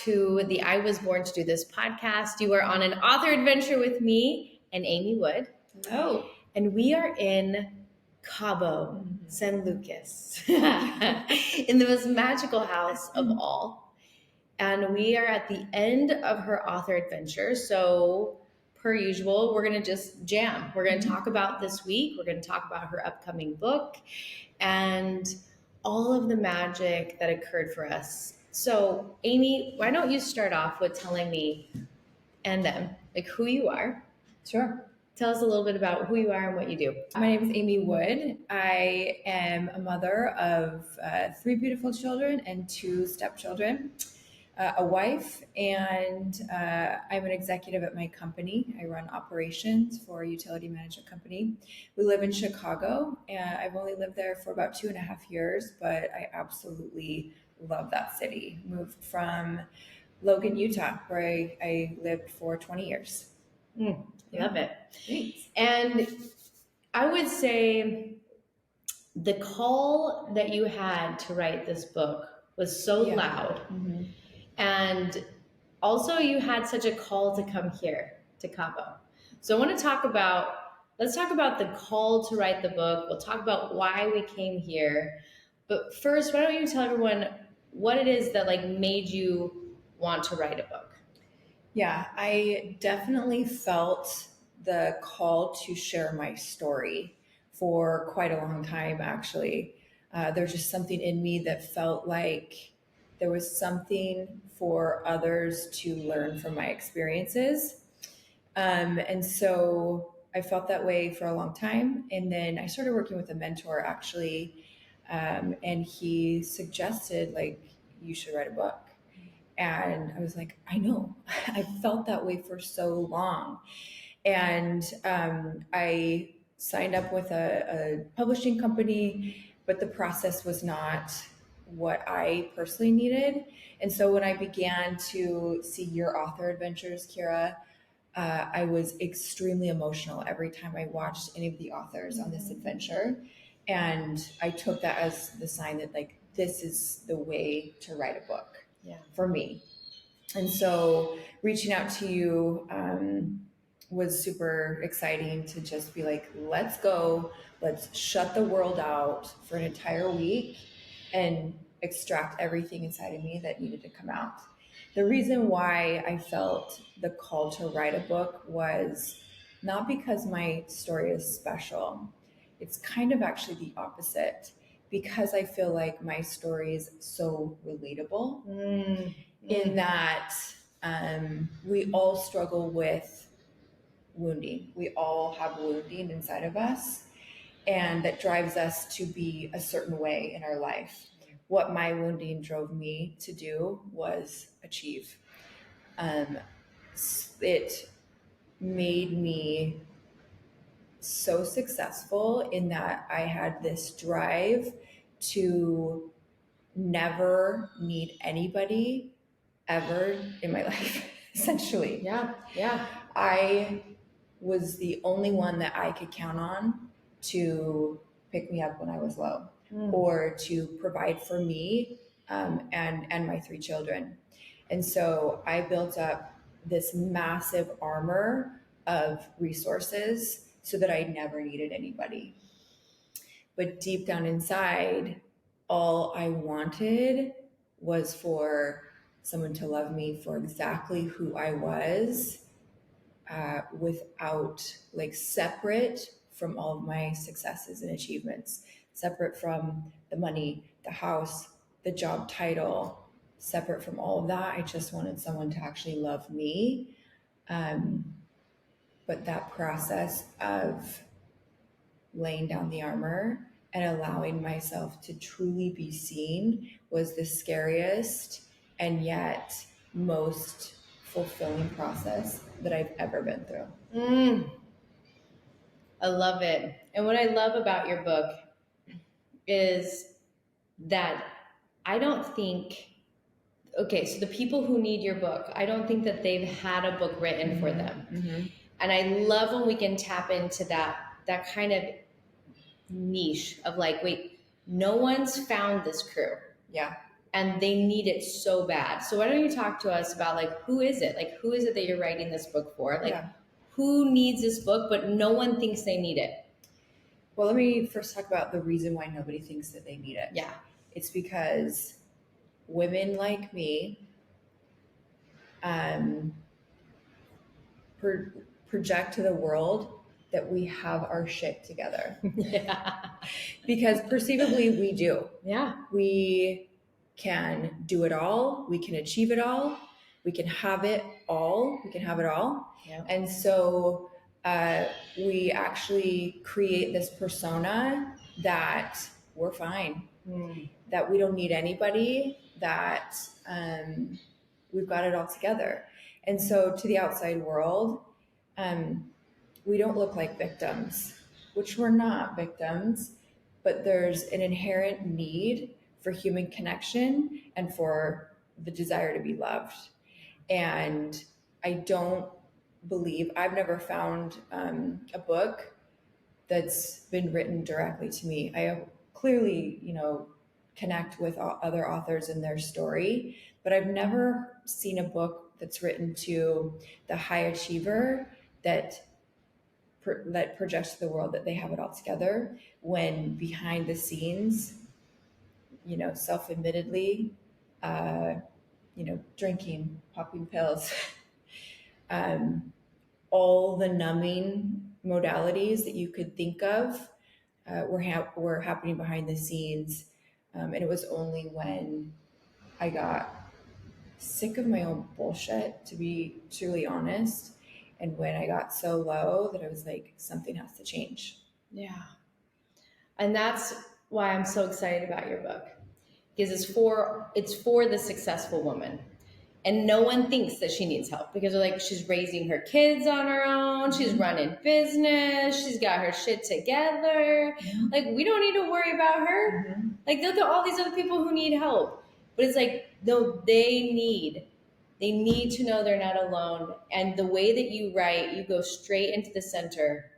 to the I Was Born to Do This podcast. You are on an author adventure with me and Aimee Wood. Hello. And we are in Cabo San Lucas, in the most magical house of all. And we are at the end of her author adventure. So per usual, we're going to just jam. We're going to talk about this week. We're going to talk about her upcoming book and all of the magic that occurred for us. So Aimee, why don't you start off with telling me and them, like, who you are? Sure. Tell us a little bit about who you are and what you do. My name is Aimee Wood. I am a mother of 3 beautiful children and 2 stepchildren, a wife, and I'm an executive at my company. I run operations for a utility management company. We live in Chicago, and I've only lived there for about 2.5 years, but I absolutely love that city. Moved from Logan, Utah, where I lived for 20 years. Love it. Thanks. And I would say the call that you had to write this book was so loud. Mm-hmm. And also you had such a call to come here to Cabo. So I want to let's talk about the call to write the book. We'll talk about why we came here. But first, why don't you tell everyone what it is that made you want to write a book? Yeah, I definitely felt the call to share my story for quite a long time, actually. There's just something in me that felt like there was something for others to learn from my experiences. And so I felt that way for a long time. And then I started working with a mentor, actually, and he suggested, you should write a book. And I was like, I know, I felt that way for so long. And I signed up with a publishing company, but the process was not what I personally needed. And so when I began to see your author adventures, Kira, I was extremely emotional every time I watched any of the authors on this adventure. And I took that as the sign that this is the way to write a book. For me. And so reaching out to you was super exciting to just be like, let's go, let's shut the world out for an entire week and extract everything inside of me that needed to come out. The reason why I felt the call to write a book was not because my story is special. It's kind of actually the opposite. Because I feel like my story is so relatable in that we all struggle with wounding. We all have wounding inside of us, and that drives us to be a certain way in our life. What my wounding drove me to do was achieve. It made me so successful in that I had this drive to never need anybody ever in my life, essentially. Yeah. I was the only one that I could count on to pick me up when I was low or to provide for me and my 3 children. And so I built up this massive armor of resources so that I never needed anybody. But deep down inside, all I wanted was for someone to love me for exactly who I was, without separate from all of my successes and achievements, separate from the money, the house, the job title, separate from all of that. I just wanted someone to actually love me. But that process of laying down the armor and allowing myself to truly be seen was the scariest and yet most fulfilling process that I've ever been through. I love it. And what I love about your book is that I don't think, so the people who need your book, I don't think that they've had a book written for them. And I love when we can tap into that kind of niche of wait, no one's found this crew. Yeah. and they need it so bad. So why don't you talk to us about like who is it? Like who is it that you're writing this book for? Like who needs this book, but no one thinks they need it? Well, let me first talk about the reason why nobody thinks that they need it. Yeah. It's because women like me project to the world that we have our shit together. Yeah. Because perceivably we do. Yeah. We can do it all. We can achieve it all. We can have it all. We can have it all. Yeah. And so we actually create this persona that we're fine, that we don't need anybody, that we've got it all together. And so to the outside world, we don't look like victims, which we're not victims, but there's an inherent need for human connection and for the desire to be loved. And I don't believe, I've never found a book that's been written directly to me. I clearly, connect with other authors and their story, but I've never seen a book that's written to the high achiever that projects to the world that they have it all together, when behind the scenes, self-admittedly, drinking, popping pills, all the numbing modalities that you could think of were happening behind the scenes. And it was only when I got sick of my own bullshit, to be truly honest, and when I got so low that I was like, something has to change. Yeah. And that's why I'm so excited about your book, because it's for the successful woman. And no one thinks that she needs help because they're like, she's raising her kids on her own. She's running business. She's got her shit together. Mm-hmm. Like, we don't need to worry about her. Mm-hmm. Like, there are all these other people who need help. But it's like, no, they need to know they're not alone. And the way that you write, you go straight into the center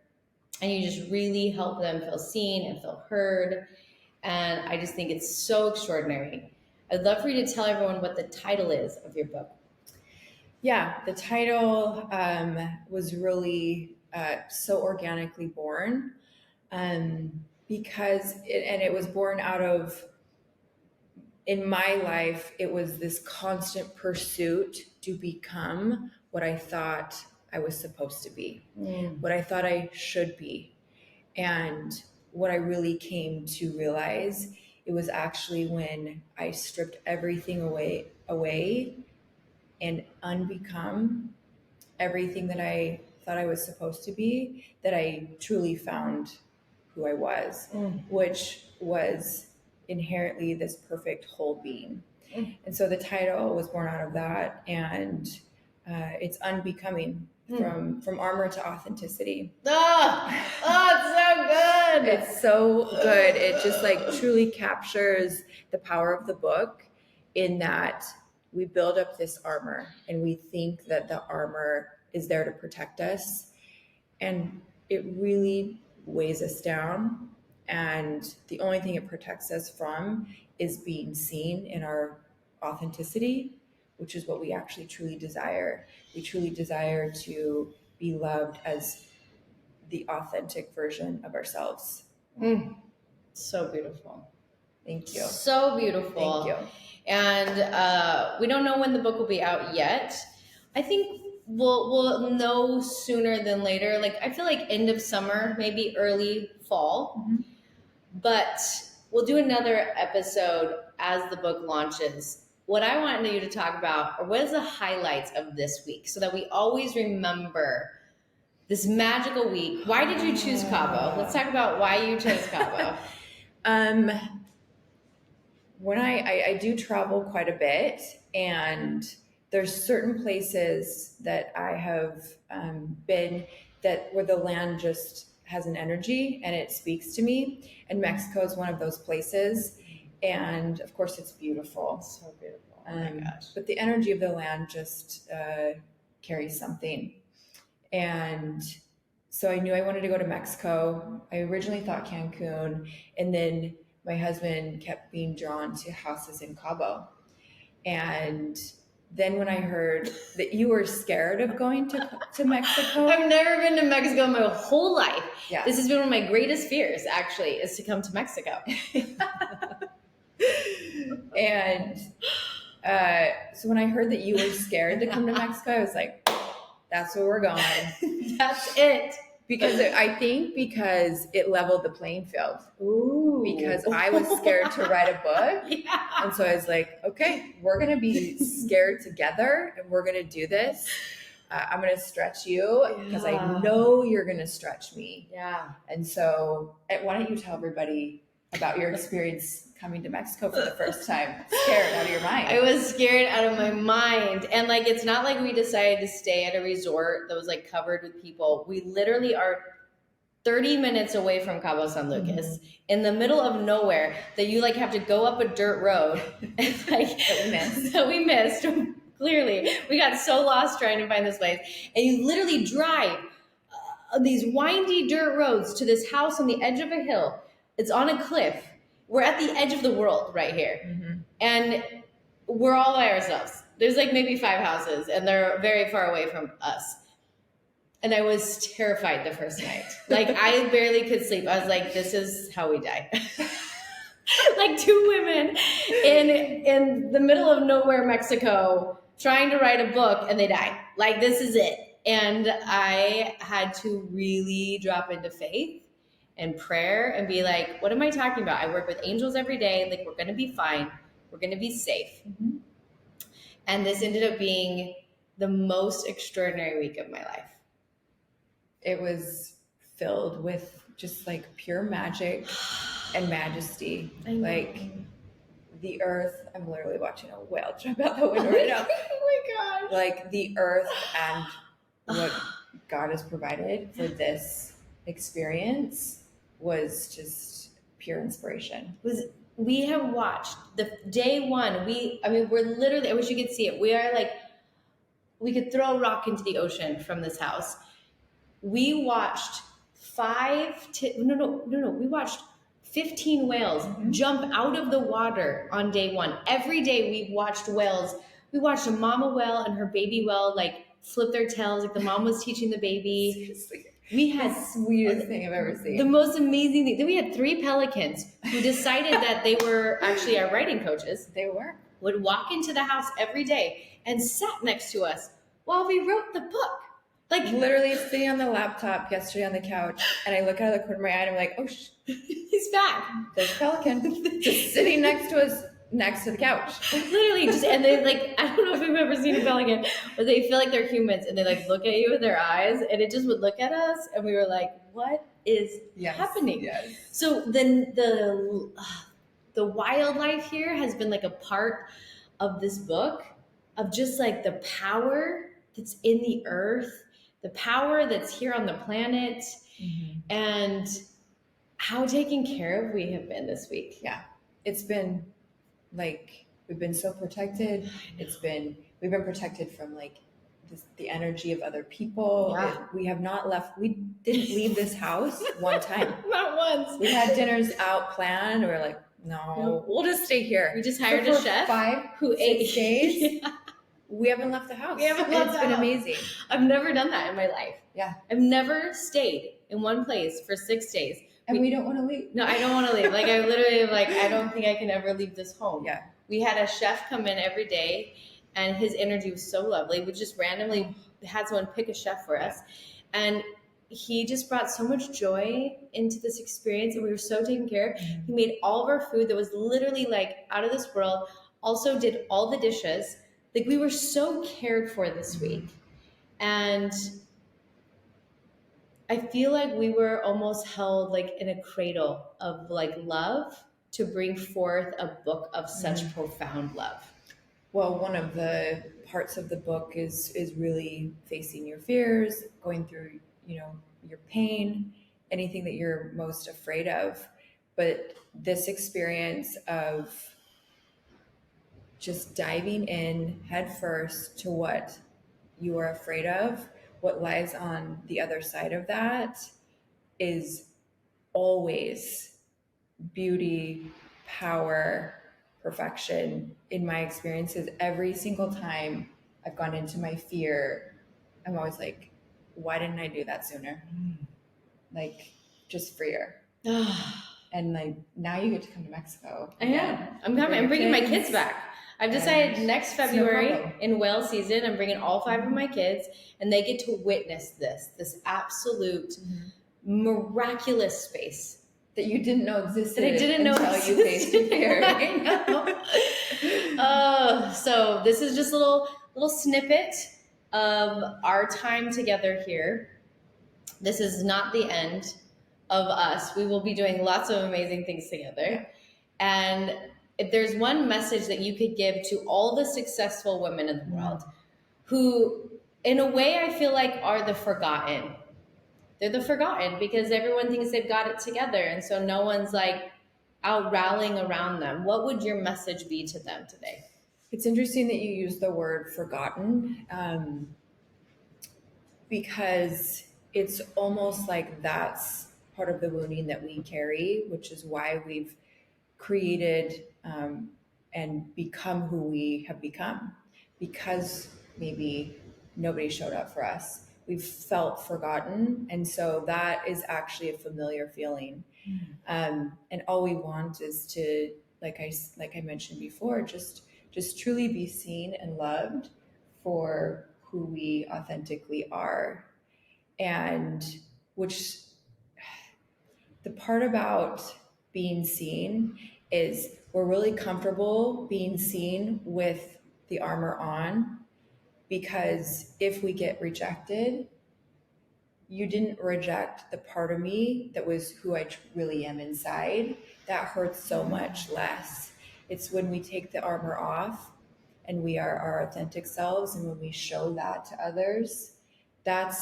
and you just really help them feel seen and feel heard. And I just think it's so extraordinary. I'd love for you to tell everyone what the title is of your book. Yeah, the title was really so organically born because it was born out of, in my life, it was this constant pursuit to become what I thought I was supposed to be, what I thought I should be. And what I really came to realize, it was actually when I stripped everything away and unbecome everything that I thought I was supposed to be, that I truly found who I was, which was inherently this perfect whole being. And so the title was born out of that, and it's Unbecoming, from armor to authenticity. It's so good. It's so good. It just like truly captures the power of the book, in that we build up this armor and we think that the armor is there to protect us, and it really weighs us down. And the only thing it protects us from is being seen in our authenticity, which is what we actually truly desire. We truly desire to be loved as the authentic version of ourselves. So beautiful. Thank you. So beautiful. Thank you. And we don't know when the book will be out yet. I think we'll know sooner than later. Like, I feel like end of summer, maybe early fall. Mm-hmm. But we'll do another episode as the book launches. What I want you to talk about are what is the highlights of this week, so that we always remember this magical week. Why did you choose Cabo? Let's talk about why you chose Cabo. When I do travel quite a bit, and there's certain places that I have been where the land just has an energy and it speaks to me. And Mexico is one of those places. And of course it's beautiful. It's so beautiful. Oh my gosh. But the energy of the land just carries something. And so I knew I wanted to go to Mexico. I originally thought Cancun, and then my husband kept being drawn to houses in Cabo. And then when I heard that you were scared of going to Mexico. I've never been to Mexico in my whole life. Yeah. This has been one of my greatest fears, actually, is to come to Mexico. And so when I heard that you were scared to come to Mexico, I was like, that's where we're going. That's it. Because because it leveled the playing field. Ooh. Because I was scared to write a book. Yeah. And so I was like, okay, we're going to be scared together and we're going to do this. I'm going to stretch you because I know you're going to stretch me. Yeah. And so why don't you tell everybody about your experience coming to Mexico for the first time, scared out of your mind? I was scared out of my mind. And like, it's not like we decided to stay at a resort that was like covered with people. We literally are 30 minutes away from Cabo San Lucas, in the middle of nowhere, that you like have to go up a dirt road and like that we missed. Clearly, we got so lost trying to find this place, and you literally drive these windy dirt roads to this house on the edge of a hill. It's on a cliff. We're at the edge of the world right here, and we're all by ourselves. There's like maybe 5 houses, and they're very far away from us. And I was terrified the first night. Like, I barely could sleep. I was like, this is how we die. Like 2 women in the middle of nowhere, Mexico, trying to write a book, and they die. Like, this is it. And I had to really drop into faith and prayer and be like, what am I talking about? I work with angels every day. Like, we're going to be fine. We're going to be safe. And this ended up being the most extraordinary week of my life. It was filled with just like pure magic and majesty. Like the earth, I'm literally watching a whale jump out the window right now. Oh my gosh. Like the earth and what God has provided for this experience was just pure inspiration. We have watched the day one. We're literally, I wish you could see it. We are like, we could throw a rock into the ocean from this house. We watched we watched 15 whales jump out of the water on day one. Every day we watched whales. We watched a mama whale and her baby whale like flip their tails, like the mom was teaching the baby. Seriously. We had the sweetest thing I've ever seen. The most amazing thing. Then we had 3 pelicans who decided that they were actually our writing coaches. They would walk into the house every day and sat next to us while we wrote the book. Like literally sitting on the laptop yesterday on the couch, and I look out of the corner of my eye and I'm like, oh, he's back. There's a pelican just sitting next to us, next to the couch. Literally just, and they like, I don't know if you've ever seen a pelican, but they feel like they're humans and they like look at you with their eyes, and it just would look at us, and we were like, what is happening? Yes. So then the wildlife here has been like a part of this book, of just like the power that's in the earth, the power that's here on the planet, and how taken care of we have been this week. Yeah. It's been like, we've been so protected. We've been protected from like the energy of other people. Yeah. We have not left. We didn't leave this house one time. Not once. We had dinners out planned. We're like, no, we'll just stay here. We just hired a chef 5 who 6 days. Yeah. We haven't left the house. It's been amazing. I've never done that in my life. Yeah. I've never stayed in one place for 6 days. And we don't want to leave. No, I don't want to leave. Like, I literally am like, I don't think I can ever leave this home. Yeah. We had a chef come in every day, and his energy was so lovely. We just randomly had someone pick a chef for us. And he just brought so much joy into this experience, and we were so taken care of. He made all of our food that was literally like out of this world, also did all the dishes. Like, we were so cared for this week. And I feel like we were almost held like in a cradle of like love to bring forth a book of such profound love. Well, one of the parts of the book is really facing your fears, going through, your pain, anything that you're most afraid of. But this experience of just diving in head first to what you are afraid of, what lies on the other side of that, is always beauty, power, perfection in my experiences. Every single time I've gone into my fear, I'm always like, why didn't I do that sooner? Like, just freer. And like, now you get to come to Mexico. I know. I'm coming. I'm bringing my kids back. I've decided next February in whale season, I'm bringing all 5 of my kids, and they get to witness this absolute miraculous space that you didn't know existed. That I didn't know until you faced your fear. I know. So this is just a little snippet of our time together here. This is not the end of us. We will be doing lots of amazing things together. And if there's one message that you could give to all the successful women in the world who, in a way, I feel like are the forgotten. They're the forgotten because everyone thinks they've got it together. And so no one's like out rallying around them. What would your message be to them today? It's interesting that you use the word forgotten, because it's almost like that's part of the wounding that we carry, which is why we've created and become who we have become, because maybe nobody showed up for us. We've felt forgotten, and so that is actually a familiar feeling. And all we want is to, like I mentioned before, just truly be seen and loved for who we authentically are. And which the part about being seen is we're really comfortable being seen with the armor on, because if we get rejected, you didn't reject the part of me that was who I really am inside. That hurts so much less. It's when we take the armor off and we are our authentic selves, and when we show that to others, that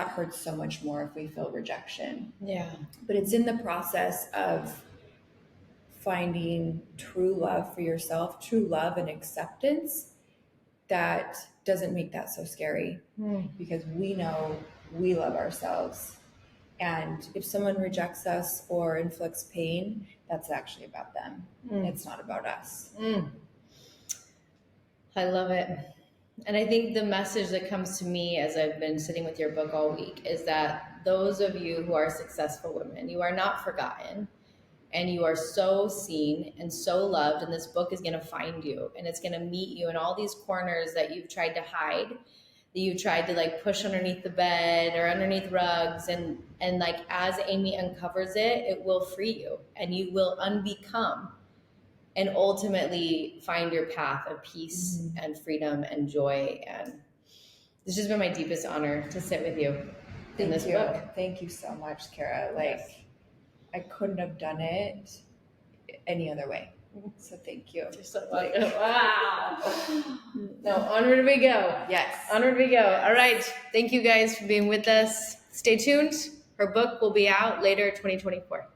hurts so much more if we feel rejection. Yeah. But it's in the process of finding true love for yourself, true love and acceptance, that doesn't make that so scary, because we know we love ourselves. And if someone rejects us or inflicts pain, that's actually about them. It's not about us. I love it. And I think the message that comes to me as I've been sitting with your book all week is that those of you who are successful women, you are not forgotten, and you are so seen and so loved. And this book is going to find you, and it's going to meet you in all these corners that you've tried to hide, that you've tried to like push underneath the bed or underneath rugs. And like, as Aimee uncovers it, it will free you, and you will unbecome and ultimately find your path of peace and freedom and joy. And it's just been my deepest honor to sit with you in this book. Thank you so much, Kara. Like, yes. I couldn't have done it any other way. So thank you. You're so welcome. Wow. No, onward we go. Yes. Onward we go. All right. Thank you guys for being with us. Stay tuned. Her book will be out later 2024.